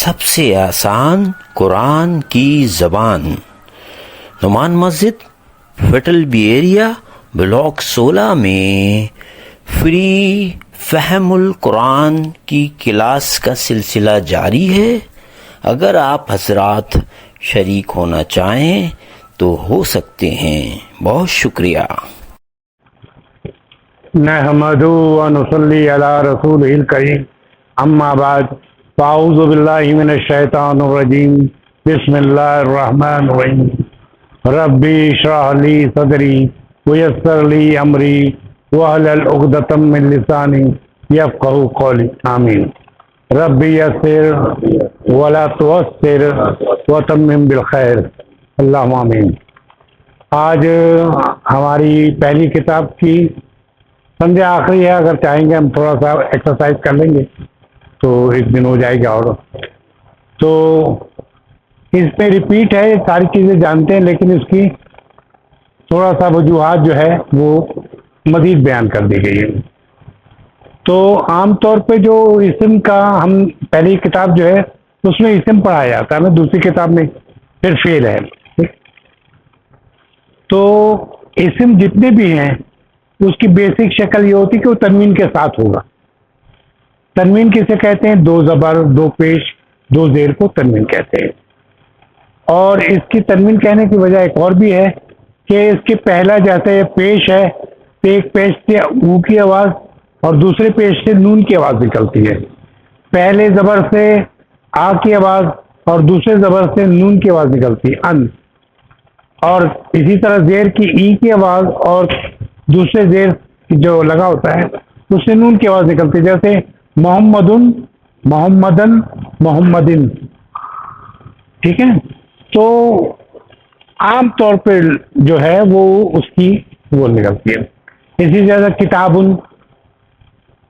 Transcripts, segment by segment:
سب سے آسان قرآن کی زبان، نعمان مسجد، فیٹل بی ایریا، بلاک 16 میں فری فہم القرآن کی کلاس کا سلسلہ جاری ہے۔ اگر آپ حضرات شریک ہونا چاہیں تو ہو سکتے ہیں۔ بہت شکریہ۔ نحمدہ و نصلی علی رسولہ الکریم، اما بعد، فاعوذ باللہ من الشیطان الرجیم، بسم اللہ الرحمن الرحیم۔ ربی اشرح لی صدری ویسر لی امری واحلل عقدۃ من لسانی یفقہوا قولی، آمین۔ ربی یسر ولا تعسر وتمم بالخیر، اللہم آمین۔ آج ہماری پہلی کتاب کی سمجھے آخری ہے، اگر چاہیں گے ہم تھوڑا سا ایکسرسائز کر لیں گے تو ایک دن ہو جائے گا۔ اور تو اس میں ریپیٹ ہے، ساری چیزیں جانتے ہیں، لیکن اس کی تھوڑا سا وجوہات جو ہے وہ مزید بیان کر دی گئی ہے۔ تو عام طور پہ جو اسم کا ہم پہلی کتاب جو ہے اس میں اسم پڑھایا جاتا ہے نا، دوسری کتاب میں پھر فعل ہے۔ تو اسم جتنے بھی ہیں اس کی بیسک شکل یہ ہوتی کہ وہ تنوین کے ساتھ ہوگا۔ تنوین کسے کہتے ہیں؟ دو زبر، دو پیش، دو زیر کو تنوین کہتے ہیں۔ اور اس کی تنوین کہنے کی وجہ ایک اور بھی ہے کہ اس کے پہلا جیسے پیش ہے تو ایک پیش سے او کی آواز اور دوسرے پیش سے نون کی آواز نکلتی ہے، پہلے زبر سے آ کی آواز اور دوسرے زبر سے نون کی آواز نکلتی ہے، ان۔ اور اسی طرح زیر کی ای کی آواز اور دوسرے زیر جو لگا ہوتا ہے اس سے نون کی آواز نکلتی ہے، جیسے محمدن، محمدن، محمدن، ٹھیک ہے۔ تو عام طور پہ جو ہے وہ اس کی وہ نکلتی ہے۔ اسی طرح کتابن،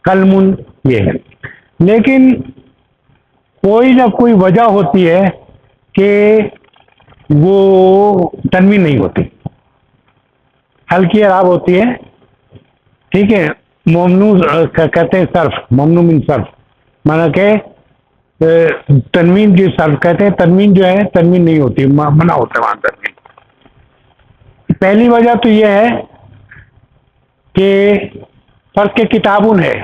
قلمن، یہ ہے۔ لیکن کوئی نہ کوئی وجہ ہوتی ہے کہ وہ تنوین نہیں ہوتی، ہلکی اعراب ہوتی ہے، ٹھیک ہے۔ ممنوع کہتے ہیں صرف، ممنوع من صرف، مانا کہ تنوین کی صرف کہتے ہیں، تنوین جو ہے تنوین نہیں ہوتی، منع ہوتا ہے وہاں تنوین۔ پہلی وجہ تو یہ ہے کہ فرض کے کتابون ہے،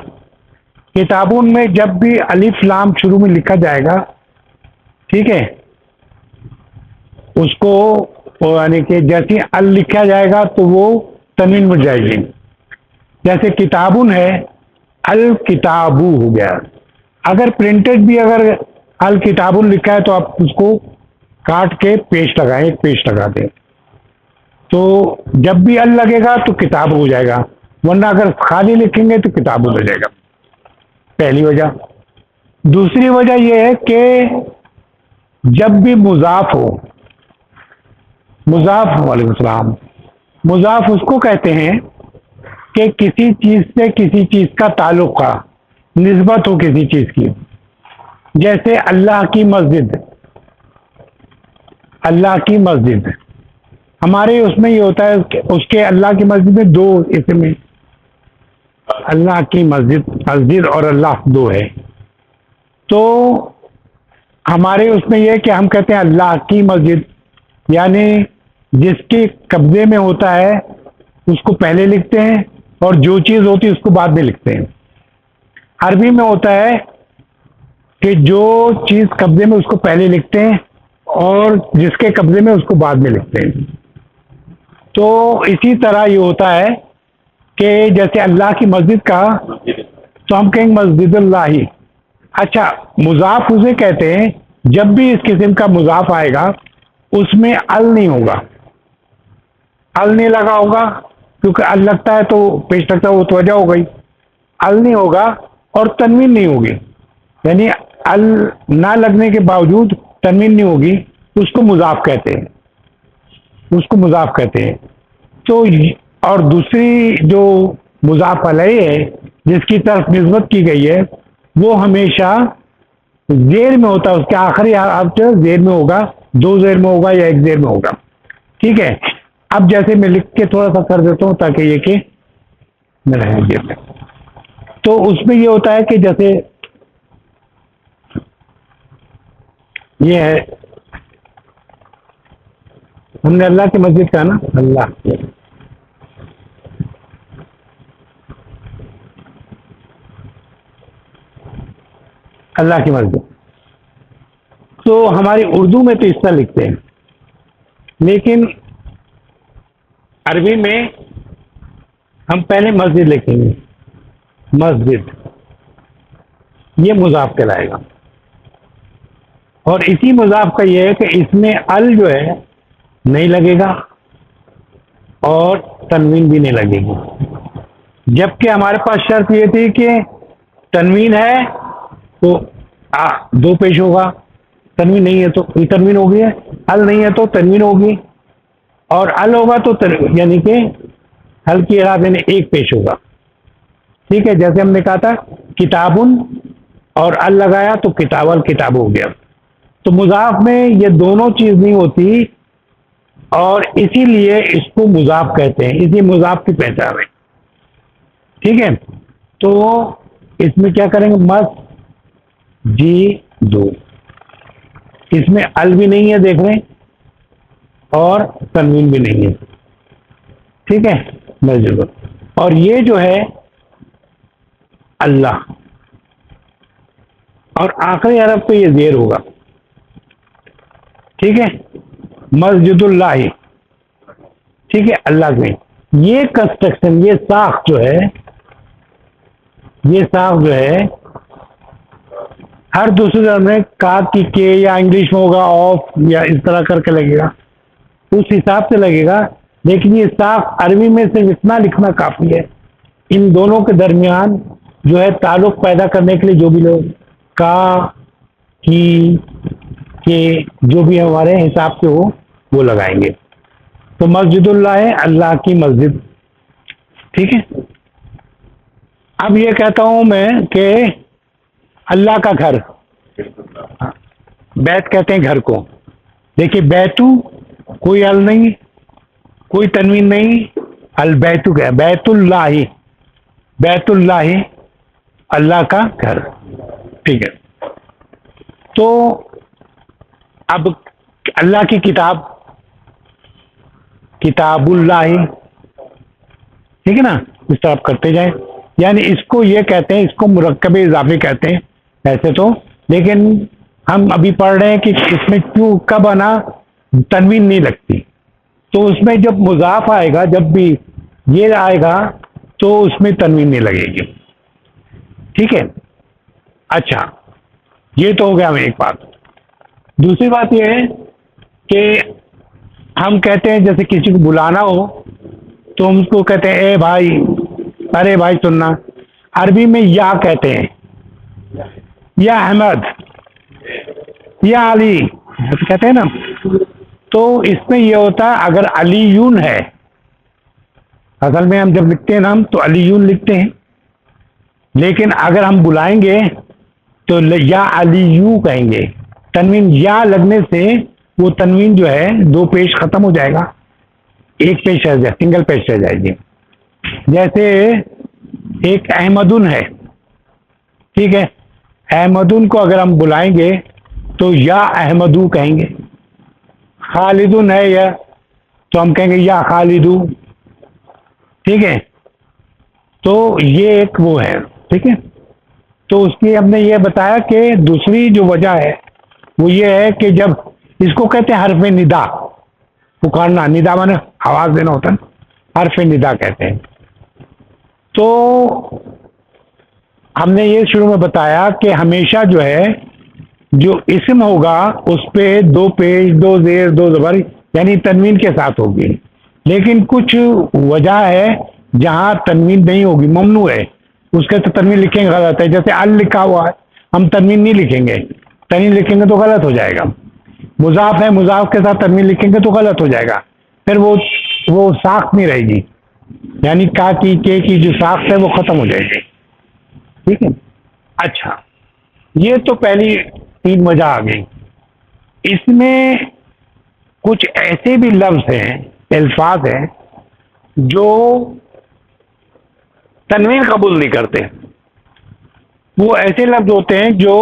کتابون میں جب بھی الف لام شروع میں لکھا جائے گا، ٹھیک ہے، اس کو یعنی کہ جیسے ال لکھا جائے گا تو وہ تنوین بن جائے گی۔ جیسے کتابن ہے، الکتابو ہو گیا۔ اگر پرنٹڈ بھی اگر الکتابن لکھا ہے تو آپ اس کو کاٹ کے پیش لگائیں، ایک پیش لگا دیں، تو جب بھی ال لگے گا تو کتاب ہو جائے گا، ورنہ اگر خالی لکھیں گے تو کتاب ہو جائے گا، پہلی وجہ۔ دوسری وجہ یہ ہے کہ جب بھی مضاف ہو، مضاف، وعلیکم السلام، مضاف اس کو کہتے ہیں کہ کسی چیز سے کسی چیز کا تعلق کا، نسبت ہو کسی چیز کی۔ جیسے اللہ کی مسجد، اللہ کی مسجد، ہمارے اس میں یہ ہوتا ہے کہ اس کے اللہ کی مسجد میں دو اسم ہیں، اللہ کی مسجد، مسجد اور اللہ دو ہے۔ تو ہمارے اس میں یہ کہ ہم کہتے ہیں اللہ کی مسجد، یعنی جس کے قبضے میں ہوتا ہے اس کو پہلے لکھتے ہیں اور جو چیز ہوتی ہے اس کو بعد میں لکھتے ہیں۔ عربی میں ہوتا ہے کہ جو چیز قبضے میں اس کو پہلے لکھتے ہیں اور جس کے قبضے میں اس کو بعد میں لکھتے ہیں۔ تو اسی طرح یہ ہوتا ہے کہ جیسے اللہ کی مسجد کا تو ہم کہیں مسجد اللہ۔ اچھا، مضاف اسے کہتے ہیں جب بھی اس قسم کا مضاف آئے گا اس میں ال نہیں ہوگا، ال نہیں لگا ہوگا، کیونکہ ال لگتا ہے تو پیش لگتا ہے، وہ تو وجہ ہو گئی۔ ال نہیں ہوگا اور تنوین نہیں ہوگی، یعنی ال نہ لگنے کے باوجود تنوین نہیں ہوگی، اس کو مضاف کہتے ہیں، اس کو مضاف کہتے ہیں۔ تو اور دوسری جو مضاف علیہ ہے جس کی طرف نسبت کی گئی ہے وہ ہمیشہ زیر میں ہوتا ہے، اس کے آخری حرف زیر میں ہوگا، دو زیر میں ہوگا یا ایک زیر میں ہوگا، ٹھیک ہے۔ اب جیسے میں لکھ کے تھوڑا سا کر دیتا ہوں تاکہ یہ کہ میرا زیر میں، تو اس میں یہ ہوتا ہے کہ جیسے یہ ہے، ہم نے اللہ کی مسجد کہا نا، اللہ اللہ کی مسجد. تو ہماری اردو میں تو اس طرح لکھتے ہیں، لیکن عربی میں ہم پہلے مسجد لکھیں گے. مسجد یہ مضاف کہلائے گا، اور اسی مضاف کا یہ ہے کہ اس میں ال جو ہے نہیں لگے گا اور تنوین بھی نہیں لگے گی. جبکہ ہمارے پاس شرط یہ تھی کہ تنوین ہے تو دو پیش ہوگا، تنوین نہیں ہے تو تنوین ہوگی، ال نہیں ہے تو تنوین ہوگی، اور ال ہوگا تو یعنی کہ ال کی اعراب یعنی ایک پیش ہوگا. ٹھیک ہے، جیسے ہم نے کہا تھا کتابن اور ال لگایا تو کتاب الکتاب ہو گیا. تو مضاف میں یہ دونوں چیز نہیں ہوتی، اور اسی لیے اس کو مضاف کہتے ہیں، اسی مضاف کی پہچان ہے. ٹھیک ہے، تو اس میں کیا کریں گے، مس جی دو، اس میں ال بھی نہیں ہے دیکھ رہے ہیں اور تنوین بھی نہیں ہے. ٹھیک ہے، مسجد. اور یہ جو ہے اللہ، اور آخری حرف پہ یہ زیر ہوگا. ٹھیک ہے، مسجد اللہ. ٹھیک ہے، اللہ میں یہ کنسٹرکشن، یہ ساخت جو ہے، یہ ساخت جو ہے ہر دوسرے زبان میں کاف کی کے یا انگلش میں ہوگا آف یا اس طرح کر کے لگے گا، اس حساب سے لگے گا. لیکن یہ ساخت عربی میں صرف اتنا لکھنا کافی ہے. ان دونوں کے درمیان جو ہے تعلق پیدا کرنے کے لیے جو بھی لوگ کا کی کے جو بھی ہمارے حساب سے ہو وہ لگائیں گے. تو مسجد اللہ ہے اللہ کی مسجد. ٹھیک ہے، اب یہ کہتا ہوں میں کہ اللہ کا گھر، بیت کہتے ہیں گھر کو. دیکھیے بیتو کوئی ال نہیں، کوئی تنوین نہیں، البیتو کیا، بیت اللہ، بیت اللہ اللہ کا گھر. ٹھیک ہے، تو اب اللہ کی کتاب، کتاب اللہ. ٹھیک ہے نا، اس طرح آپ کرتے جائیں. یعنی اس کو یہ کہتے ہیں، اس کو مرکب اضافی کہتے ہیں ایسے تو، لیکن ہم ابھی پڑھ رہے ہیں کہ اس میں کیوں کب آنا تنوین نہیں لگتی. تو اس میں جب مضاف آئے گا، جب بھی یہ آئے گا تو اس میں تنوین نہیں لگے گی. ٹھیک ہے، اچھا یہ تو ہو گیا ہمیں ایک بات. دوسری بات یہ ہے کہ ہم کہتے ہیں جیسے کسی کو بلانا ہو تو ہم اس کو کہتے ہیں اے بھائی، ارے بھائی سننا. عربی میں یا کہتے ہیں، یا احمد، یا علی کہتے ہیں نا. تو اس میں یہ ہوتا ہے اگر علی یون ہے، اصل میں ہم جب لکھتے ہیں نام تو علی یون لکھتے ہیں، لیکن اگر ہم بلائیں گے تو یا علی یو کہیں گے. تنوین یا لگنے سے وہ تنوین جو ہے دو پیش ختم ہو جائے گا، ایک پیش رہ جائے، سنگل پیش رہ جائے گی. جیسے ایک احمدن ہے، ٹھیک ہے، احمدن کو اگر ہم بلائیں گے تو یا احمدو کہیں گے. خالدن ہے یا تو ہم کہیں گے یا خالدو. ٹھیک ہے، تو یہ ایک وہ ہے. ٹھیک ہے، تو اس کی ہم نے یہ بتایا کہ دوسری جو وجہ ہے وہ یہ ہے کہ جب اس کو کہتے ہیں حرف ندا، پکارنا، ندا مانے آواز دینا ہوتا ہے، حرف ندا کہتے ہیں. تو ہم نے یہ شروع میں بتایا کہ ہمیشہ جو ہے جو اسم ہوگا اس پہ دو پیش، دو زیر، دو زبر یعنی تنوین کے ساتھ ہوگی. لیکن کچھ وجہ ہے جہاں تنوین نہیں ہوگی، ممنوع ہے، اس کے تو تنوین لکھیں گے غلط ہے. جیسے ال لکھا ہوا ہے، ہم تنوین نہیں لکھیں گے، تنوین لکھیں گے تو غلط ہو جائے گا. مضاف ہے، مضاف کے ساتھ تنوین لکھیں گے تو غلط ہو جائے گا، پھر وہ ساخت نہیں رہے گی، یعنی کا کی کے کی جو ساخت ہے وہ ختم ہو جائے گی. ٹھیک ہے، اچھا یہ تو پہلی تین وجہ آ گئی. اس میں کچھ ایسے بھی لفظ ہیں، الفاظ ہیں جو تنوین قبول نہیں کرتے. وہ ایسے لفظ ہوتے ہیں جو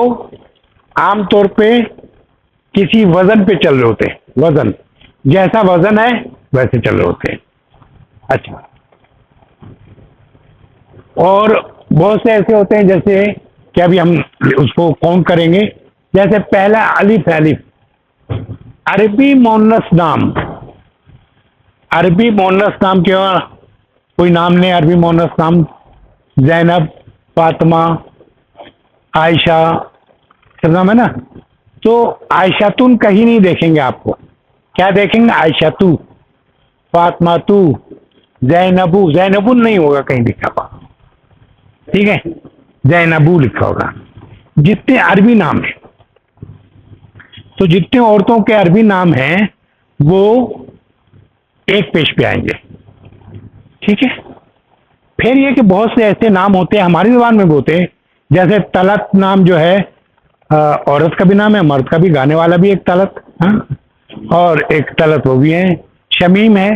عام طور پہ کسی وزن پہ چل رہے ہوتے ہیں, وزن جیسا وزن ہے ویسے چل رہے ہوتے ہیں. اچھا, اور بہت سے ایسے ہوتے ہیں جیسے کہ ابھی ہم اس کو کاؤنٹ کریں گے. جیسے پہلا الف ہے, الف عربی مونس نام. عربی مونس نام کیا, کوئی نام نہیں عربی مونس نام. زینب, فاطمہ, عائشہ, سب نام ہے نا. تو عائشہ تن کہیں نہیں دیکھیں گے آپ کو. کیا دیکھیں گے؟ عائشہ تو, فاطمہ تو, زینبو. زینبو نہیں ہوگا کہیں لکھا ہوا, ٹھیک ہے, زینبو لکھا ہوگا. جتنے عربی نام ہیں, تو جتنے عورتوں کے عربی نام ہیں وہ ایک پیش پہ آئیں گے, ٹھیک ہے. پھر یہ کہ بہت سے ایسے نام ہوتے ہیں ہماری زبان میں بھی ہوتے ہیں, جیسے طلت نام جو ہے عورت کا بھی نام ہے, مرد کا بھی, گانے والا بھی ایک طلت, ہاں, اور ایک طلت وہ بھی ہے. شمیم ہے,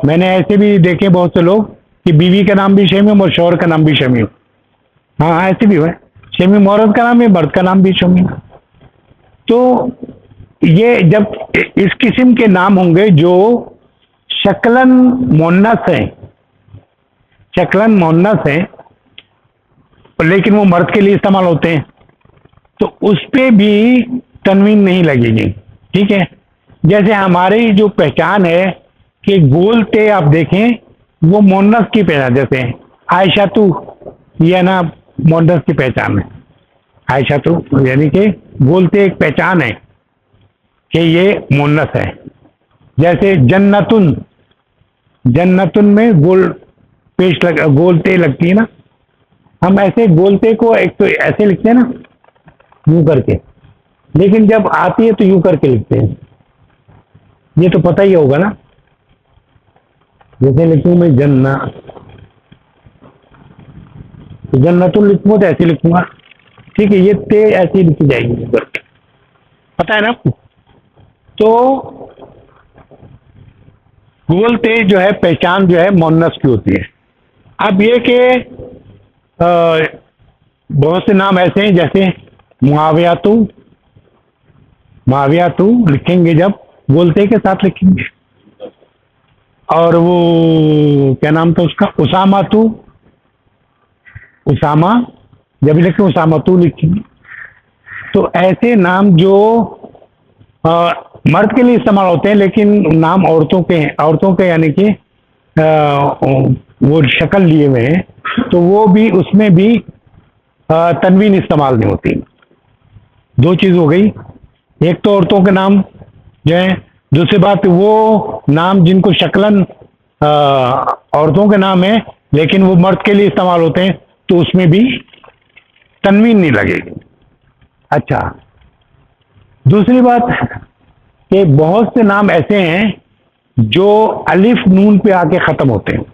میں نے ایسے بھی دیکھے بہت سے لوگ کہ بیوی کا نام بھی شمیم اور شوہر کا نام بھی شمیم. ہاں ایسے بھی ہوئے. شمیم عورت کا نام ہے, مرد کا نام بھی شمیم. تو یہ جب اس قسم کے نام ہوں گے جو شکلن مونس ہیں, شکلن مونس ہیں, لیکن وہ مرد کے لیے استعمال ہوتے ہیں, تو اس پہ بھی تنوین نہیں لگے گی, ٹھیک ہے. جیسے ہماری جو پہچان ہے کہ گولتے آپ دیکھیں وہ مونس کی پہچان, جیسے عائشہ تو, یہ نا مونس کی پہچان ہے. عائشہ تو یعنی کہ گولتے ایک پہچان ہے کہ یہ مونس ہے. جیسے جنتن, جنتن میں گول پیش گولتے لگتی ہے نا. ہم ایسے گولتے کو ایک تو ایسے لکھتے ہیں نا یوں کر کے, لیکن جب آتی ہے تو یوں کر کے لکھتے ہیں. یہ تو پتہ ہی ہوگا نا. جیسے لکھوں میں جنتن لکھوں تو ایسے لکھوں گا, ٹھیک ہے. یہ تے ایسی لکھی جائے گی, پتہ ہے نا آپ کو. تو گولتے جو ہے پہچان جو ہے مونس کی ہوتی ہے. اب یہ کہ بہت سے نام ایسے ہیں جیسے معاویہ تو لکھیں گے جب گولتے کے ساتھ لکھیں گے. اور وہ کیا نام تھا اس کا, اسامہ جب لکھیں اسامہ تو لکھیں گے. تو ایسے نام جو مرد کے لیے استعمال ہوتے ہیں لیکن نام عورتوں کے یعنی کہ وہ شکل لیے ہوئے ہیں, تو وہ بھی اس میں بھی تنوین استعمال نہیں ہوتی. دو چیز ہو گئی, ایک تو عورتوں کے نام جو ہے, دوسری بات وہ نام جن کو شکلن عورتوں کے نام ہیں لیکن وہ مرد کے لیے استعمال ہوتے ہیں, تو اس میں بھی تنوین نہیں لگے گی. اچھا, دوسری بات کہ بہت سے نام ایسے ہیں جو الف نون پہ آ کے ختم ہوتے ہیں.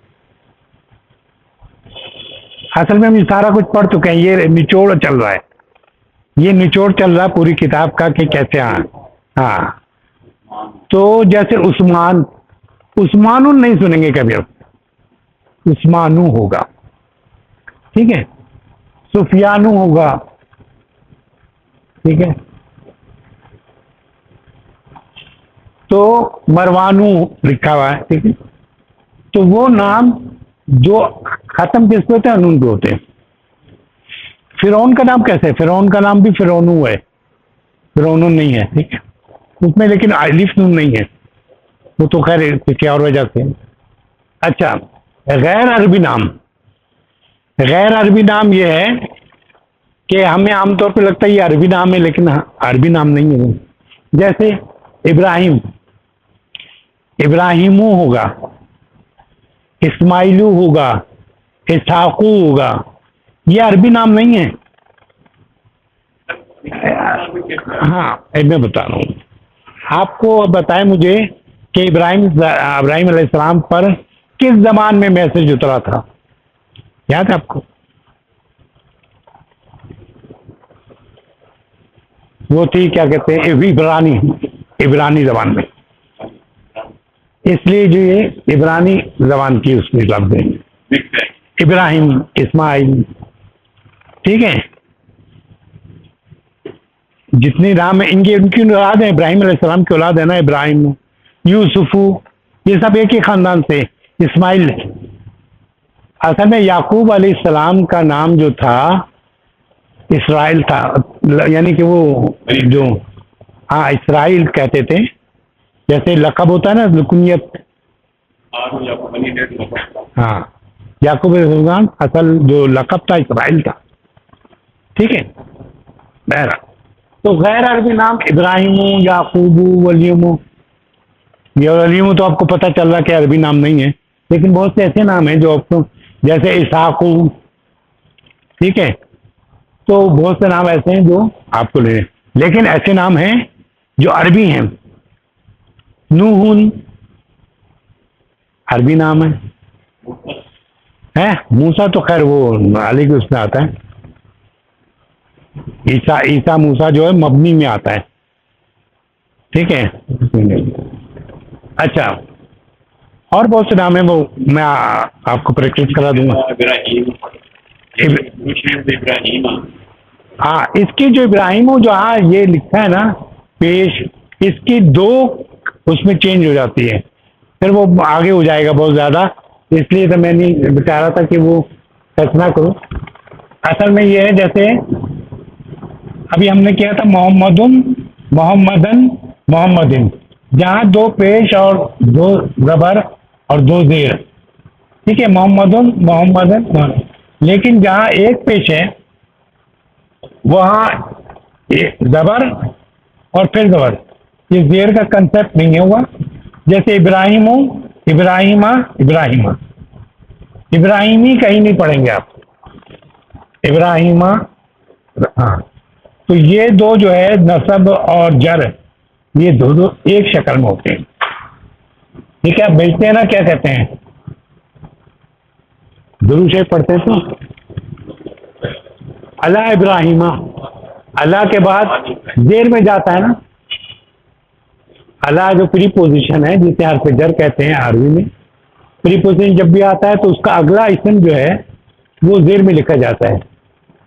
اصل میں ہم یہ سارا کچھ پڑھ چکے ہیں, یہ نچوڑ چل رہا ہے, یہ نچوڑ چل رہا ہے پوری کتاب کا کہ کیسے. ہاں تو جیسے عثمانو نہیں سنیں گے کبھی, اب عثمانو ہوگا, ٹھیک ہے. سفیانو ہوگا, ٹھیک ہے. تو مروانو لکھا ہوا ہے, ٹھیک ہے. تو وہ نام جو ختم کس پہ ہوتے ہیں, نون پہ ہوتے ہیں. فرعون کا نام کیسے ہے؟ فرعون کا نام بھی فرعونو ہے, فرعونو نہیں ہے, ٹھیک ہے. اس میں لیکن الف نون نہیں ہے, وہ تو خیر کسی اور وجہ سے. اچھا, غیر عربی نام یہ ہے کہ ہمیں عام طور پہ لگتا ہے یہ عربی نام ہے, لیکن عربی نام نہیں ہے. جیسے ابراہیمو ہوگا, اسماعیلو ہوگا, اسحاقو ہوگا, یہ عربی نام نہیں ہے. ہاں میں بتا رہا ہوں آپ کو. بتائیں مجھے کہ ابراہیم علیہ السلام پر کس زبان میں میسج اترا تھا, یاد ہے آپ کو؟ وہ تھی کیا کہتے ہیں عبرانی زبان میں. اس لیے جو یہ عبرانی زبان کی اس میں لفظ ہے ابراہیم, اسماعیل, ٹھیک ہے. جتنے نام ہیں ان کی اولاد ہیں، ابراہیم علیہ السلام کی اولاد ہے نا، ابراہیم، یوسفو، یہ سب ایک ہی خاندان سے، اسماعیل۔ اصل میں یعقوب علیہ السلام کا نام جو تھا اسرائیل تھا، یعنی کہ وہ جو ہاں اسرائیل کہتے تھے، جیسے لقب ہوتا ہے نا لکنیت، ہاں یعقوب علیہ السلام اصل جو لقب تھا اسرائیل تھا، ٹھیک ہے۔ بہرحال تو غیر عربی نام ابراہیم، یعقوب، ولیم، یہ ولیم تو آپ کو پتہ چل رہا کہ عربی نام نہیں ہے، لیکن بہت سے ایسے نام ہیں جو آپ کو، جیسے اسحاق، ٹھیک ہے، تو بہت سے نام ایسے ہیں جو آپ کو لے، لیکن ایسے نام ہیں جو عربی ہیں۔ نوح عربی نام ہے، موسیٰ تو خیر وہ علی کے اس میں آتا ہے، عیسیٰ موسیٰ جو ہے مبنی میں آتا ہے، ٹھیک ہے۔ اچھا اور بہت سے نام ہیں، وہ میں آپ کو پریکٹس کرا دوں گا۔ ہاں اس کی جو ابراہیم ہو جو ہاں یہ لکھا ہے نا پیش، اس کی دو اس میں چینج ہو جاتی ہے، پھر وہ آگے ہو جائے گا بہت زیادہ، اس لیے تو میں نہیں بتا رہا تھا کہ وہ سچ نہ کرو۔ اصل میں یہ ہے جیسے ابھی ہم نے کیا تھا محمدن، جہاں دو پیش اور دو زبر اور دو زیر، ٹھیک ہے، محمدن، لیکن جہاں ایک پیش ہے وہاں زبر اور پھر زبر، یہ زیر کا کنسیپٹ نہیں ہے ہوا، جیسے ابراہیم، ابراہیمی کہیں نہیں پڑھیں گے آپ، ابراہیم، ہاں تو یہ دو جو ہے نصب اور جر، یہ دو ایک شکل میں ہوتے ہیں، ٹھیک ہے۔ آپ بیچتے ہیں نا، کیا کہتے ہیں، درود شریف پڑھتے ہیں تو اللہ ابراہیم، اللہ کے بعد زیر میں جاتا ہے نا، اللہ جو پری پوزیشن ہے جسے حرف جر کہتے ہیں عربی میں، پری پوزیشن جب بھی آتا ہے تو اس کا اگلا اسم جو ہے وہ زیر میں لکھا جاتا ہے۔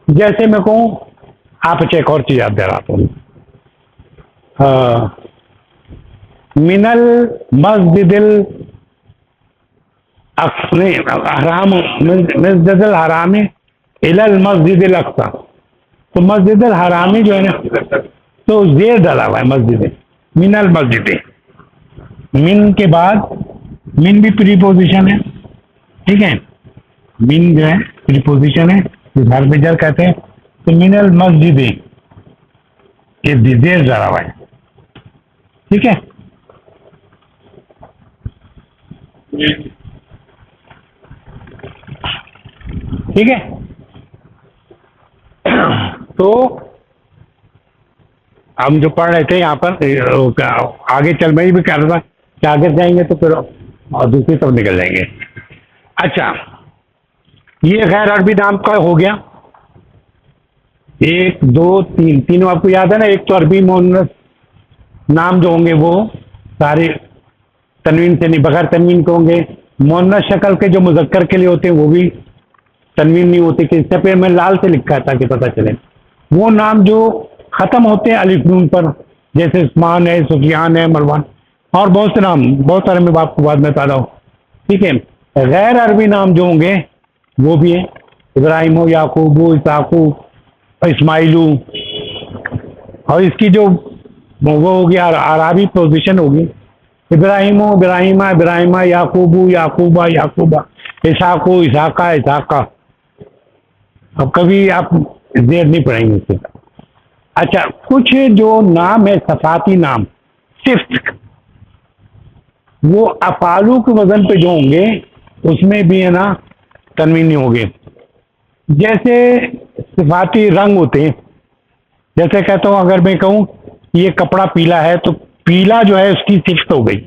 جیسے میں کہوں، آپ اچھا ایک اور چیز یاد دلاتا ہوں، من المسجد الحرام، مسجد الحرام الی المسجد الاقصی، تو مسجد الحرامی جو ہے نا تو زیر ڈالا ہوا ہے مسجد، من المسجد، من کے بعد من بھی پری پوزیشن ہے، ٹھیک ہے، من جو ہے پری پوزیشن ہے، حرف جر کہتے ہیں، تو من المسجد یہ زیر ڈالا ہوا ہے، ٹھیک ہے۔ ٹھیک ہے، تو ہم جو پڑھ رہے تھے یہاں پر آگے چل، میں بھی کہہ رہا تھا کہ آگے جائیں گے تو پھر اور دوسری طرف نکل جائیں گے۔ اچھا یہ غیر عربی نام کا ہو گیا، ایک دو تین، تینوں آپ کو یاد ہے نا، ایک تو عربی مؤنث نام جو ہوں گے وہ سارے تنوین سے نہیں، بغیر تنوین کے ہوں گے، مؤنث شکل کے جو مذکر کے لیے ہوتے ہیں وہ بھی تنوین نہیں ہوتی، کہ اس سے پہلے میں لال سے لکھا تھا کہ پتہ چلے، وہ نام جو ختم ہوتے ہیں الف نون پر، جیسے عثمان ہے، سفیان ہے، مروان، اور بہت سے نام، بہت سارے میں آپ کو بعد میں بتا رہا ہوں، ٹھیک ہے۔ غیر عربی نام جو ہوں گے وہ بھی ہیں، ابراہیم، یعقوب، اسحاق، اسماعیل، اور اس کی جو وہ ہوگی عربی پوزیشن ہوگی، ابراہیم، یعقوبہ، اسحاق، اب کبھی آپ زیر نہیں پڑھیں گے اس کے ساتھ۔ اچھا کچھ جو نام ہے صفاتی نام، صفت، وہ افعالو کے وزن پہ جو ہوں گے اس میں بھی ہے نا تنوین نہیں ہوگی، جیسے صفاتی رنگ ہوتے ہیں، جیسے کہتا ہوں اگر میں کہوں یہ کپڑا پیلا ہے تو پیلا جو ہے اس کی صفت ہو گئی،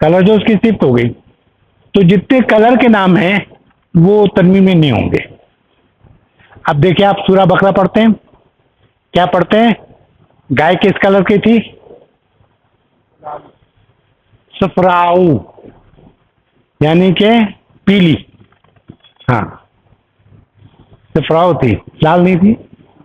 کلر جو اس کی صفت ہو گئی، تو جتنے کلر کے نام ہیں وہ تنوین میں نہیں ہوں گے۔ اب دیکھیں آپ سورہ بقرہ پڑھتے ہیں، کیا پڑھتے ہیں، گائے کس کلر کی تھی، صفراؤ، یعنی کہ پیلی، ہاں صفراؤ تھی، لال نہیں تھی،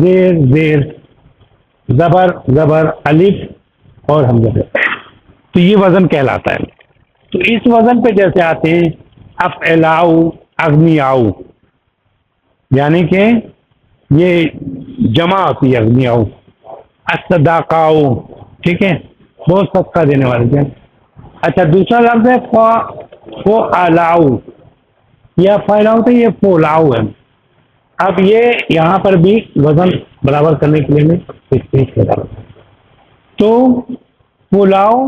زیر زیر زبر زبر الف اور حمزہ، تو یہ وزن کہلاتا ہے. تو اس وزن پہ جیسے آتے ہیں افعلاؤ اغنیاؤ، یعنی کہ یہ جمع ہوتی ہے اغنیاؤ. الصداقاؤ، ٹھیک ہے، بہت صدقہ دینے والے تھے. اچھا دوسرا لفظ ہے فعلاؤ، یہ فعلاؤ تھا، یہ فولاؤ ہے. اب یہ یہاں پر بھی وزن برابر کرنے کے لیے میں ایک پیش کرتا ہوں. تو فولاؤ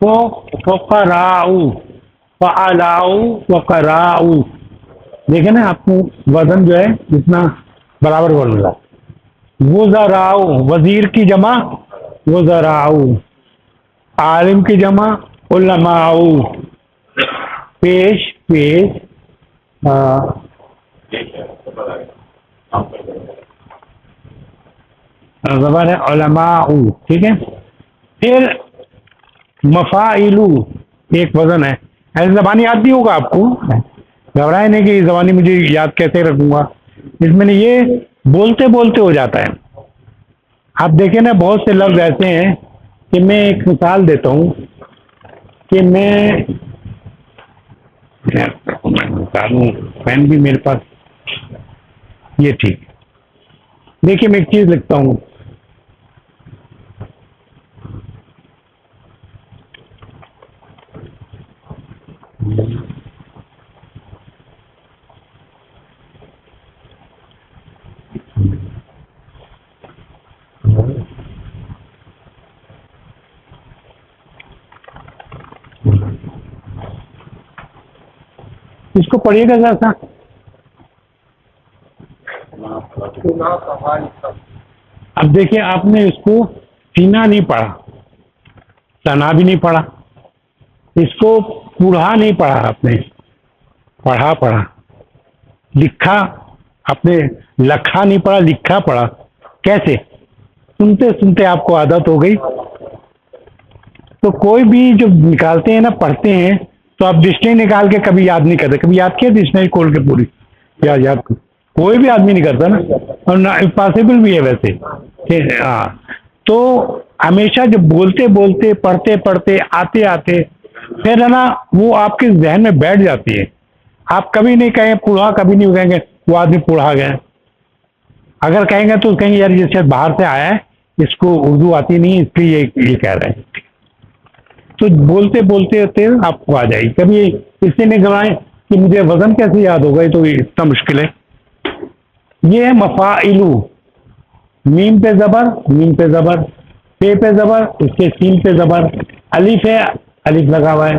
فقراؤ فعلاؤ وقراؤ، دیکھیں نا آپ کو وزن جو ہے اتنا برابر بن رہا. وزراؤ، وزیر کی جمع وزراؤ، عالم کی جمع علماء، پیش پیش زبر ہے علماء، ٹھیک ہے. پھر مفاعلو ایک وزن ہے. ایسے زبانی یاد نہیں ہوگا آپ کو، گھبرائے نہیں کہ یہ زبانی مجھے یاد کیسے رکھوں گا، اس میں یہ بولتے بولتے ہو جاتا ہے. آپ دیکھیں نا بہت سے لفظ ایسے ہیں کہ میں ایک مثال دیتا ہوں کہ میں نکالوں پین بھی میرے پاس، یہ ٹھیک. دیکھیے میں ایک چیز لکھتا ہوں، اس کو پڑھیے گا ذرا سا. اب دیکھیے آپ نے اس کو سینا نہیں پڑھا، سنا بھی نہیں پڑھا، اس کو پڑھا نہیں پڑھا، آپ نے پڑھا لکھا، آپ نے لکھا نہیں پڑھا، لکھا پڑھا. کیسے؟ سنتے سنتے آپ کو عادت ہو گئی. تو کوئی بھی جو نکالتے ہیں نا پڑھتے ہیں تو آپ ڈکشنری نکال کے کبھی یاد نہیں کرتے. کبھی یاد کیا ڈکشنری کھول کے پوری یاد کوئی بھی آدمی نہیں کرتا نا، اور نہ امپاسبل بھی ہے ویسے. ہاں تو ہمیشہ جب بولتے بولتے پڑھتے پڑھتے آتے آتے پھر ہے نا وہ آپ کے ذہن میں بیٹھ جاتی ہے. آپ کبھی نہیں کہیں پڑھا، کبھی نہیں کہیں گے وہ آدمی پڑھا گیا. اگر کہیں گے تو کہیں گے یار یہ شاید باہر سے آیا ہے، اس کو اردو آتی نہیں اس لیے یہ کہہ رہے ہیں. تو بولتے بولتے ہوتے آپ کو آ جائے گی. کبھی اس سے نہیں گھبرائیں کہ مجھے وزن کیسے یاد ہوگا، تو اتنا مشکل ہے. یہ ہے مفاعلو، میم پہ زبر، میم پہ زبر، پہ زبر، اس کے سین پہ زبر، الف ہے الف لگا ہوا ہے،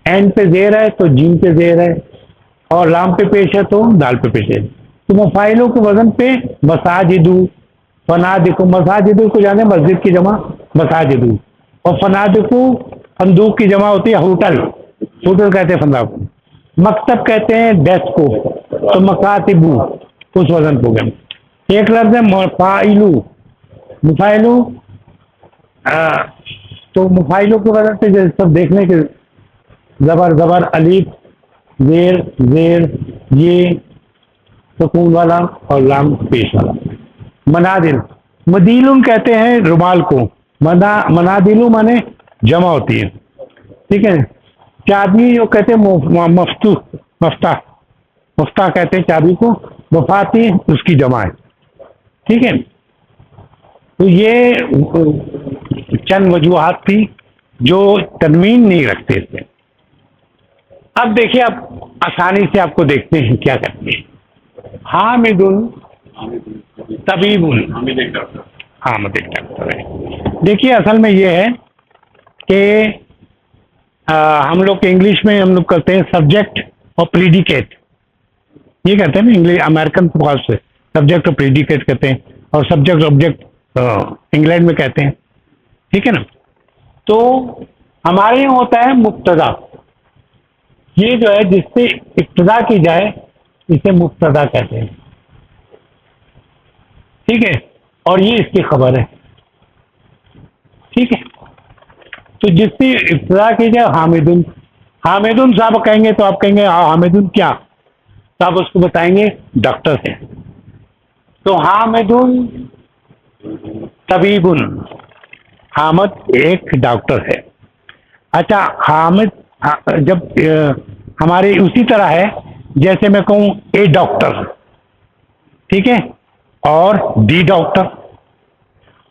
این پہ زیر ہے تو جیم پہ زیر ہے، اور لام پہ پیش ہے تو دال پہ پیش ہے. تو مفاعلوں کے وزن پہ مساجدو فنادکو، مساجدو کو جانے مسجد کی جمع مساجدو، اور فنادکو صندوق کی جمع ہوتی ہے ہوٹل، ہوٹل کہتے ہیں فندق کو. مکتب کہتے ہیں ڈیسک کو، تو مکاتبو اس وزن پہ ہو گئے. ایک لفظ ہے مفاعلو، مفاعلو تو مفاعلوں کے وزن پہ جیسے سب دیکھنے کے زبر زبر الف زیر زیر یہ سکون والا اور لام پیش والا. منادل، مدیلن کہتے ہیں رومال کو، منادلو مانے جمع ہوتی ہے، ٹھیک ہے. چابی جو کہتے ہیں مفتاح، مفتاح کہتے ہیں چابی کو، مفاتی اس کی جمع ہے، ٹھیک ہے. تو یہ چند وجوہات تھی جو تنوین نہیں رکھتے تھے. اب دیکھیے اب آسانی سے آپ کو دیکھتے ہیں کیا کرتے ہیں. حامد طبیب، حامد ایک ڈاکٹر ہے. دیکھیے اصل میں یہ ہے کہ ہم لوگ انگلش میں ہم لوگ کرتے ہیں سبجیکٹ اور پریڈیکیٹ، یہ کہتے ہیں نا انگلش امریکن خاص سے سبجیکٹ اور پریڈیکیٹ کہتے ہیں، اور سبجیکٹ آبجیکٹ انگلینڈ میں کہتے ہیں، ٹھیک ہے نا. تو ہمارے یہاں ہوتا ہے مبتدا، یہ جو ہے جس سے ابتدا کی جائے اسے مبتدا کہتے ہیں، ٹھیک ہے. اور یہ اس کی خبر ہے، ٹھیک ہے. تو جس سے ابتدا کی جائے حامدن، حامدن صاحب کہیں گے تو آپ کہیں گے حامدن کیا، تو آپ اس کو بتائیں گے ڈاکٹر ہے. تو حامدن طبیبن، حامد ایک ڈاکٹر ہے. اچھا حامد جب ہمارے اسی طرح ہے جیسے میں کہوں اے ڈاکٹر، ٹھیک ہے، اور دی ڈاکٹر،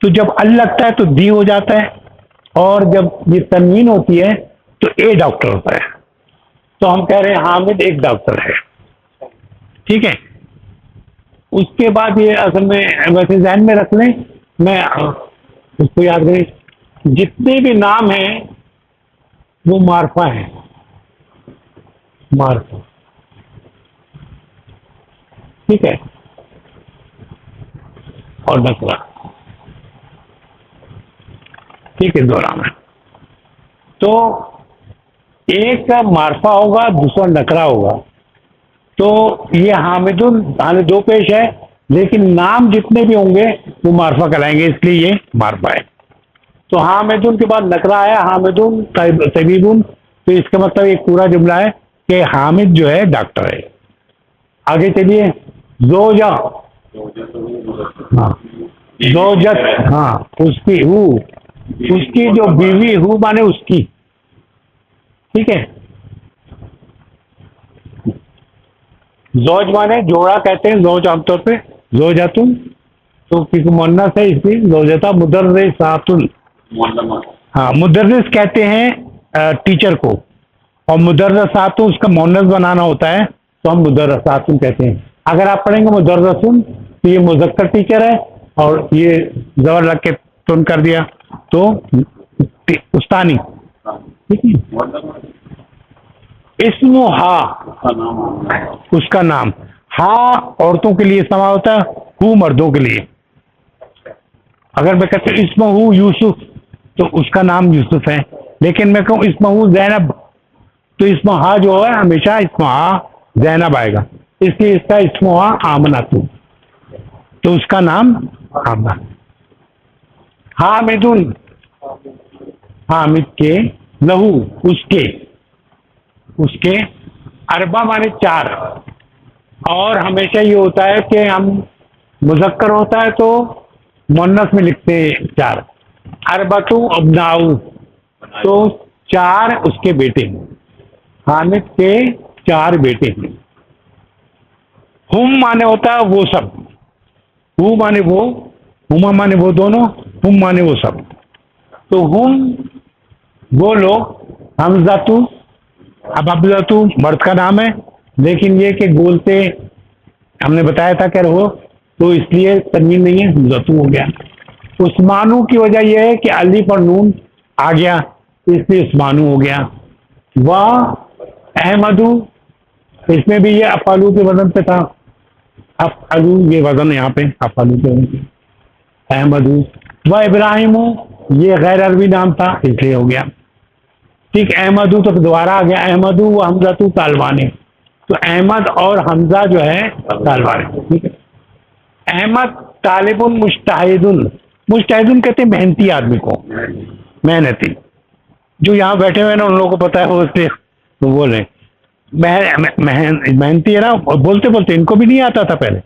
تو جب ال لگتا ہے تو دی ہو جاتا ہے، اور جب یہ تنوین ہوتی ہے تو اے ڈاکٹر ہوتا ہے. تو ہم کہہ رہے ہیں حامد ایک ڈاکٹر ہے، ٹھیک ہے. اس کے بعد یہ اصل میں ویسے ذہن میں رکھ لیں، میں اس کو یاد کریں، جتنے بھی نام ہیں وہ معرفہ ہیں، معرفہ، ٹھیک ہے، اور نکرہ، ٹھیک ہے، دو نام ہے. تو ایک کا معرفہ ہوگا، دوسرا نکرہ ہوگا. تو یہ حامدن حالت دو پیش ہے، لیکن نام جتنے بھی ہوں گے وہ معرفہ کہلائیں گے، اس لیے یہ معرفہ ہے. تو حامدن کے بعد نکرہ آیا، حامدن طبیبن، تو اس کا مطلب ایک پورا جملہ ہے کہ حامد جو ہے ڈاکٹر ہے. آگے چلیے، زوجہ، ہاں زوجت، ہاں اس کی، ہو اس کی جو بیوی، ہو مانے اس کی، ٹھیک ہے. زوج مانے جوڑا کہتے ہیں، زوج عام طور پہ زوجاتن، تو کسی مؤنث ہے اس لیے زوجتا. مدرساتن، ہاں مدرس کہتے ہیں ٹیچر کو، اور مدرساتن اس کا مؤنث بنانا ہوتا ہے تو ہم مدرساتن کہتے ہیں. اگر آپ پڑھیں گے مدرسن تو یہ مذکر ٹیچر ہے، اور یہ زبر لگ کے تن کر دیا تو استانی، ٹھیک ہے. اسم ہا، اس کا نام، ہا عورتوں کے لیے استعمال ہوتا ہے، ہو مردوں کے لیے. اگر میں کہتا ہوں اسم ہو یوسف تو اس کا نام یوسف ہے، لیکن میں کہوں اسم ہو زینب تو اسم ہا جو ہے ہمیشہ اسم ہا زینب آئے گا، اس لیے اس کا اسم ہا آمنہ، تو اس کا نام آمنہ. حامدن، حامد کے، لہو اس کے اربع مانے چار. اور ہمیشہ یہ ہوتا ہے کہ ہم مذکر ہوتا ہے تو مؤنث میں لکھتے ہیں چار. اربعۃ ابناء، تو چار اس کے بیٹے ہیں، حامد کے چار بیٹے ہیں. ہم مانے ہوتا ہے وہ سب، ہو مانے وہ، ہما مانے وہ دونوں، ہم مانے وہ سب. تو ہم وہ لوگ، حمزہ، اب عبداللہ مرد کا نام ہے، لیکن یہ کہ بولتے ہم نے بتایا تھا کہ رہو، تو اس لیے تنوین نہیں ہے، حمزہ ہو گیا. عثمانو کی وجہ یہ ہے کہ الف اور نون آ گیا، اس لیے عثمانو ہو گیا. و احمدو، اس میں بھی یہ افعلو کے وزن پہ تھا، افعلو یہ وزن یہاں پہ افعلو کے وزن پہ. احمدو و ابراہیم، یہ غیر عربی نام تھا اس لیے ہو گیا، ٹھیک. احمد تو دوبارہ آ گیا، احمد و حمزہ طالبان، تو احمد اور حمزہ جو ہے طالبان، ٹھیک ہے. احمد طالب مجتہد، مجتہد کہتے ہیں محنتی آدمی کو، محنتی. جو یہاں بیٹھے ہوئے نا ان لوگوں کو پتا ہے وہ اس لیے بول رہے محنتی ہے نا، بولتے بولتے ان کو بھی نہیں آتا تھا پہلے،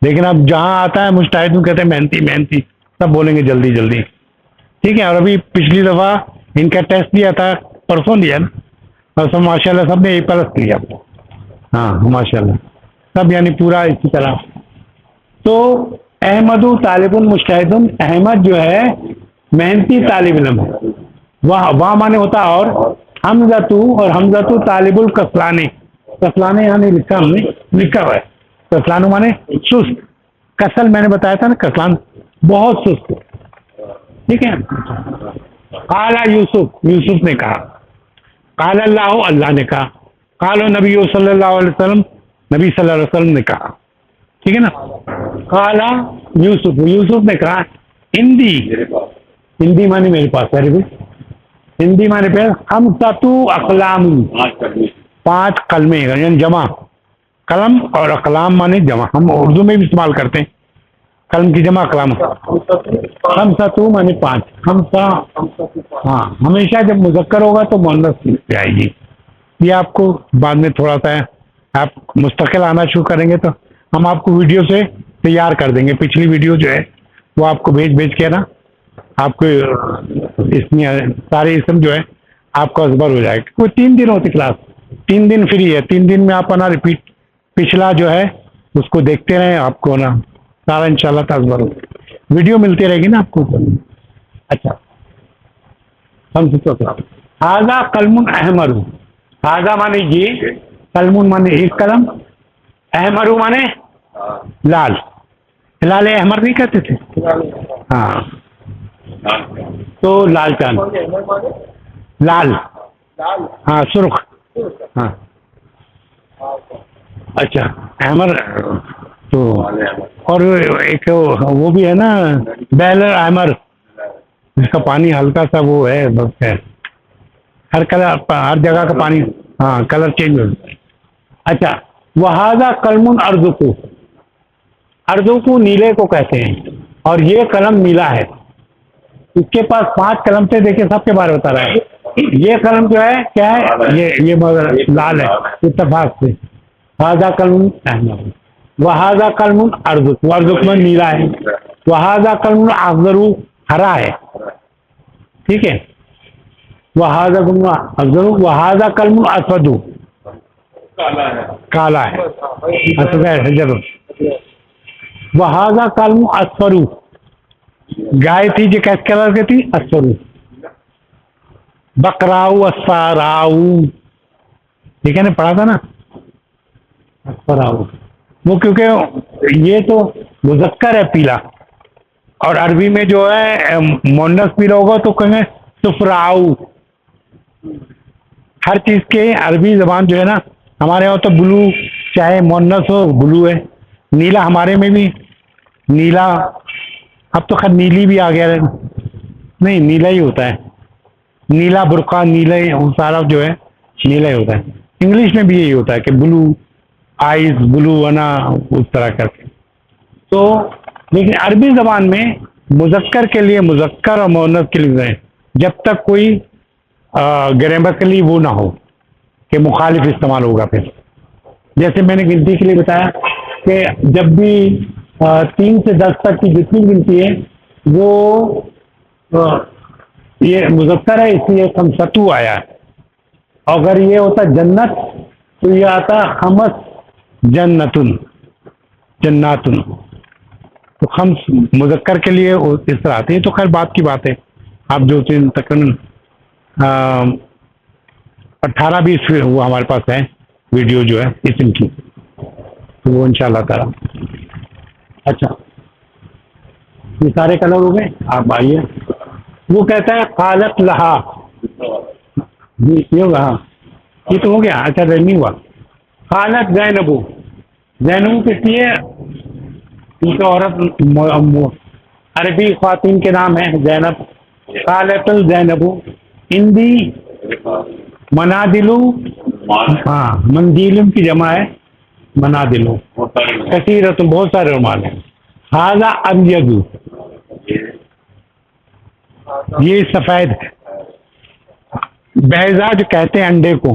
لیکن اب جہاں آتا ہے مجتہد کہتے ہیں محنتی، محنتی سب بولیں گے جلدی جلدی، ٹھیک ہے. اور ابھی پچھلی دفعہ ان کا ٹیسٹ لیا تھا، پرسوں لیا نا، اور سب ماشاء اللہ سب نے اے پلس لیا، ہاں ماشاء اللہ سب، یعنی پورا اسی طرح. تو احمد طالب مجتہد، احمد جو ہے محنتی طالب علم ہے، واہ مانے ہوتا اور حمزہ، اور حمزہ طالب الکسلانی، کسلانے یعنی لکھا ہم نے، لکھا ہوا ہے. کسلانو مانے سست، کسل میں نے بتایا تھا نا، کسلان بہت سست، ٹھیک ہے. قال یوسف، یوسف نے کہا. قال اللہ، اللہ نے کہا. قال نبی صلی اللہ علیہ وسلم، نبی صلی اللہ علیہ وسلم نے کہا، ٹھیک ہے نا. قال یوسف، یوسف نے کہا. ہندی، ہندی مانے میرے پاس ہے، ہندی مانے پہ خمسۃ اقلام، پانچ قلمیں، یعنی جمع، قلم اور اقلام مانے جمع، ہم اردو میں بھی استعمال کرتے ہیں قلم کی جمع اقلام. خمسۃ مانے پانچ، خمسہ، ہاں ہمیشہ جب مذکر ہوگا تو مؤنث پہ آئے گی. یہ آپ کو بعد میں تھوڑا سا آپ مستقل آنا شروع کریں گے تو ہم آپ کو ویڈیو سے تیار کر دیں گے. پچھلی ویڈیو جو ہے وہ آپ کو بھیج کے نا آپ کو اس میں سارے اسم جو ہے آپ کا ازبر ہو جائے گا. کوئی 3 دن ہوتی کلاس, 3 دن فری ہے. 3 دن میں آپ نا ریپیٹ پچھلا جو ہے اس کو دیکھتے رہیں, آپ کو نا سارا انشاءاللہ ازبر ہو. ویڈیو ملتی رہے گی نا آپ کو. اچھا ہاضا قلم احمر. ہاضا مانے یہ, قلم مانے ایک قلم, احمر مانے لال. لال احمر نہیں کہتے تھے؟ ہاں تو لال چاند, لال, ہاں سرخ, ہاں اچھا احمر. تو اور ایک وہ بھی ہے نا بیل احمر, جس کا پانی ہلکا سا وہ ہے, بس ہے ہر کلر, ہر جگہ کا پانی, ہاں کلر چینج ہو. اچھا وہذا قلم ارزقو. ارزقو نیلے کو کہتے ہیں, اور یہ قلم نیلا ہے. اس کے پاس 5 قلم تھے, دیکھیں سب کے بارے بتا رہا ہے. یہ قلم جو ہے کیا ہے, یہ لال ہے اتفاق سے. ہاضا قلم احمر, وہذا قلم ارزقو, ارزق میں نیلا ہے. وہذا قلم اخضر, ہرا ہے. ٹھیک ہے, وہذا قلم اخضر, وہذا قلم اسود, کالا ہے. اسود ہے ضرور. وہذا قلم اصفر, گائے تھی جو کیس کلر کی تھی, اصفر. بقراؤ اسفاراؤ, ٹھیک ہے نا, پڑھا تھا نا اسفراؤ. وہ کیونکہ یہ تو مذکر ہے پیلا, اور عربی میں جو ہے مونس پیلا ہوگا تو کہیں گے سفراؤ. ہر چیز کے عربی زبان جو ہے نا, ہمارے یہاں تو بلو, چاہے مونس ہو بلو ہے. نیلا ہمارے میں بھی نیلا, اب تو خیر نیلی بھی آ گیا ہے, نہیں نیلا ہی ہوتا ہے. نیلا برقع, نیلا سارا جو ہے نیلا ہی ہوتا ہے. انگلش میں بھی یہی ہوتا ہے کہ بلو آئیز, بلو انا, اس طرح کر کے. تو لیکن عربی زبان میں مذکر کے لیے مذکر اور مؤنث کے لیے جب تک کوئی گریمیکلی وہ نہ ہو کہ مخالف استعمال ہوگا. پھر جیسے میں نے گنتی کے لیے بتایا کہ جب بھی 3 سے 10 تک کی جتنی گنتی ہے وہ یہ مذکر ہے, اس لیے خمسطو آیا ہے. اگر یہ ہوتا جنت تو یہ آتا خمس جنتن, جناتن. تو خمس مذکر کے لیے اس طرح آتے ہیں. تو خیر بات کی بات ہے, آپ جو تقریباً 18-20 وہ ہمارے پاس ہے ویڈیو جو ہے اسم کی, تو وہ انشاءاللہ تعالی. اچھا یہ سارے کلر ہو گئے, آپ آئیے. وہ کہتا ہے قالت لہا, یہ ہوگا, ہاں یہ تو ہو گیا. اچھا نہیں ہوا. قالت زینبو, زینبو کس لیے, کیونکہ عورت عربی خواتین کے نام ہے زینب. قالت الزینبو ہندی منادلو, ہاں مندیلم کی جمع ہے منادلو, کثیرت بہت سارے رومال ہیں. ہاذا ابیض, یہ سفید ہے. بیضا جو کہتے ہیں انڈے کو,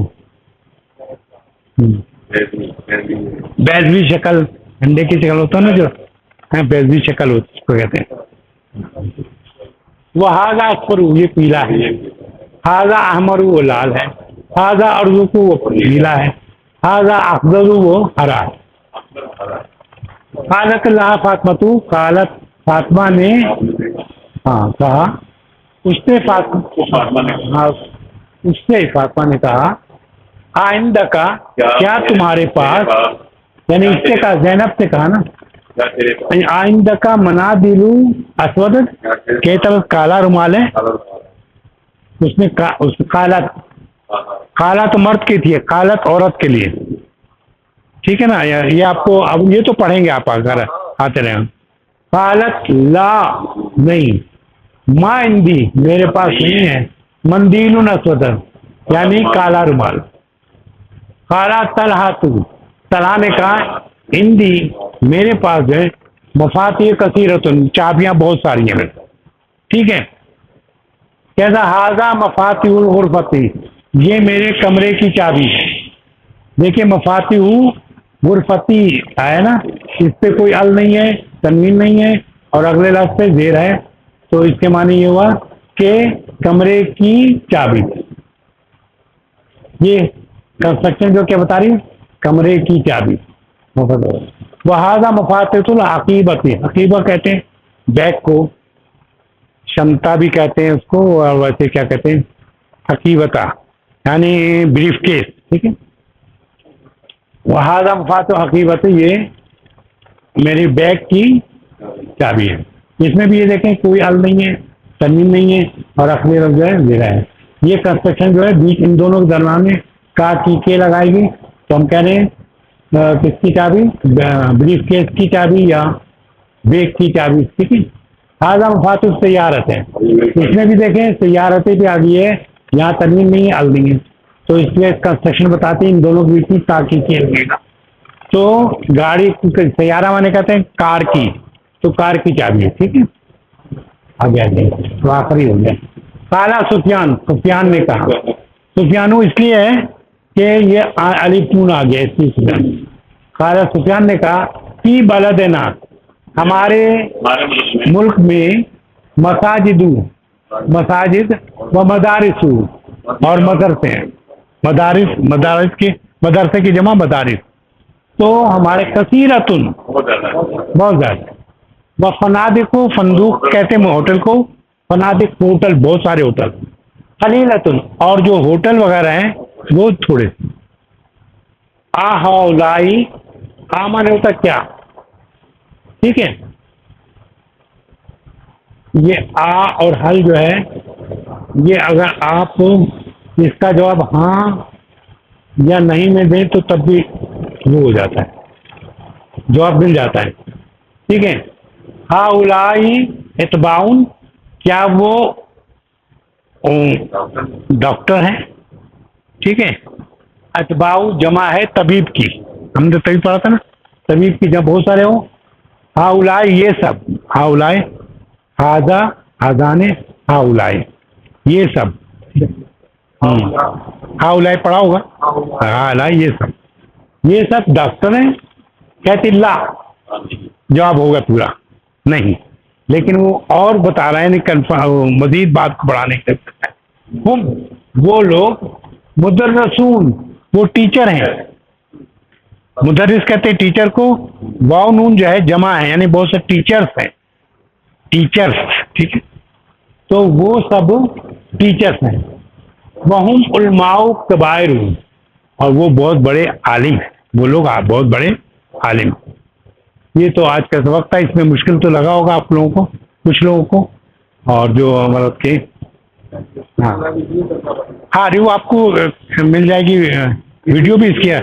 بیضوی شکل, انڈے کی شکل ہوتا ہے نا جو بیضوی شکل ہوتی اس کو کہتے ہیں. وہ ہاضا اصفر, یہ پیلا ہے. ہاضا احمر, وہ لال ہے. ہاضا ارزق, وہ نیلا ہے. ہاضا اخضر, وہ ہرا ہے. قالت اللہ فاطمہ, قالت فاطمہ نے ہاں کہا, اس سے فاطمہ نے کہا آئندہ کا, کیا تمہارے پاس, یعنی اس سے کہا, زینب سے کہا نا, آئندہ کا منادلو اسود, کہ طرف کالا رومال ہے. اس نے قالت, کالا تو مرد کی تھی, قالت عورت کے لیے. ٹھیک ہے نا, یہ آپ کو اب یہ تو پڑھیں گے آپ اگر آتے رہے. قالت لا, نہیں, ما عندی, میرے پاس نہیں ہے, مندیل اسود, یعنی کالا رومال. قالا طلحہ, طلحہ نے کہا عندی, میرے پاس ہے, مفاتیح کثیرتن, چابیاں بہت ساری ہیں. ٹھیک ہے, کیسا ہاضا مفاتیح الغرفتی, یہ میرے کمرے کی چابی ہے. دیکھیں مفاتیح غرفتی آیا نا, اس پہ کوئی ال نہیں ہے، تنوین نہیں ہے، اور اگلے لفظ پہ زیر ہے، تو اس کے معنی یہ ہوا کہ کمرے کی چابی. یہ کنسٹرکشن جو کیا بتا رہی ہے، کمرے کی چابی. وہذا مفاتیح العقیبۃ، عقیبہ کہتے ہیں بیگ کو، شمتا بھی کہتے ہیں اس کو، اور ویسے کیا کہتے ہیں عقیبتہ، یعنی بریف کیس. ٹھیک ہے، وہذا مفاتیح عقیبۃ، یہ میری بیگ کی چابی ہے. اس میں بھی یہ دیکھیں کوئی ال نہیں ہے، تنوین نہیں ہے، اور اخری لفظ جو ہے زیرہ ہے. یہ کنسٹرکشن جو ہے بیچ ان دونوں کے درمیان میں کا کی کے لگائے گی، تو ہم کہہ رہے ہیں کس کی چابی، بریف کیس کی چابی یا بیگ کی چابی. ٹھیک ہے، ہاضا مفاتیح السیارت ہے. اس میں بھی دیکھیں سیارتیں بھی آ گئی ہے، یہاں تنوین نہیں ہے، ال نہیں ہے، تو اس لیے کنسٹرکشن بتاتے ہیں ان دونوں کے بیچ میں کا کی کے لگے گا. تو گاڑی سیارہ مانے کہتے ہیں کار کی، تو کار کی چابی ہے. ٹھیک ہے، آگے آگے تو آخری ہو گیا. قال سفیان، سفیان نے کہا، سفیانو اس لیے ہے کہ یہ الف نون آ گیا اس لیے سفیان. قال سفیان نے کہا فی بلدنا، ہمارے ملک میں مساجد، مساجد و مدارس، اور مدرسے ہیں. مدارس، مدارس کے مدرسے کی جمع مدارس، تو ہمارے کثیرتن بہت زیادہ. وہ فنادق، فندوق کہتے ہیں ہوٹل کو، فنادق ہوٹل بہت سارے ہوٹل. قلیلتن، اور جو ہوٹل وغیرہ ہیں وہ تھوڑے. آہولائی، آمن ہوتا کیا، ٹھیک ہے، یہ آ اور حل جو ہے، یہ اگر آپ اس کا جواب ہاں یا نہیں میں دیں تو تب بھی وہ ہو جاتا ہے، جواب مل جاتا ہے. ٹھیک ہے، ہاؤلائی اتباؤن، کیا وہ ڈاکٹر ہیں. ٹھیک ہے، اتباؤ جمع ہے طبیب کی، ہم نے طبیب پڑھا تھا نا، طبیب کی جب بہت سارے ہوں. ہاؤلائی یہ سب، ہاؤلائی، ہاذا، ہاذانے، ہاؤلائی یہ سب. ہاؤلائی پڑھا ہوگا، ہاؤلائی یہ سب ڈاکٹر ہیں. کہتے اللہ، جواب ہوگا پورا نہیں، لیکن وہ اور بتا رہے ہیں مزید بات کو بڑھانے کے لیے. ہم وہ لوگ مدرسون، وہ ٹیچر ہیں. مدرس کہتے ہیں ٹیچر کو، واو نون جو ہے جمع ہے، یعنی بہت سے ٹیچرس ہیں، ٹیچرس. ٹھیک ہے، تو وہ سب ٹیچرس ہیں. وہم علماء کبائر، اور وہ بہت بڑے عالم ہیں، وہ لوگ بہت بڑے عالم. یہ تو آج کا وقت ہے، اس میں مشکل تو لگا ہوگا آپ لوگوں کو، کچھ لوگوں کو، اور جو مطلب کہ ہاں ریو آپ کو مل جائے گی، ویڈیو بھی اس کی ہے.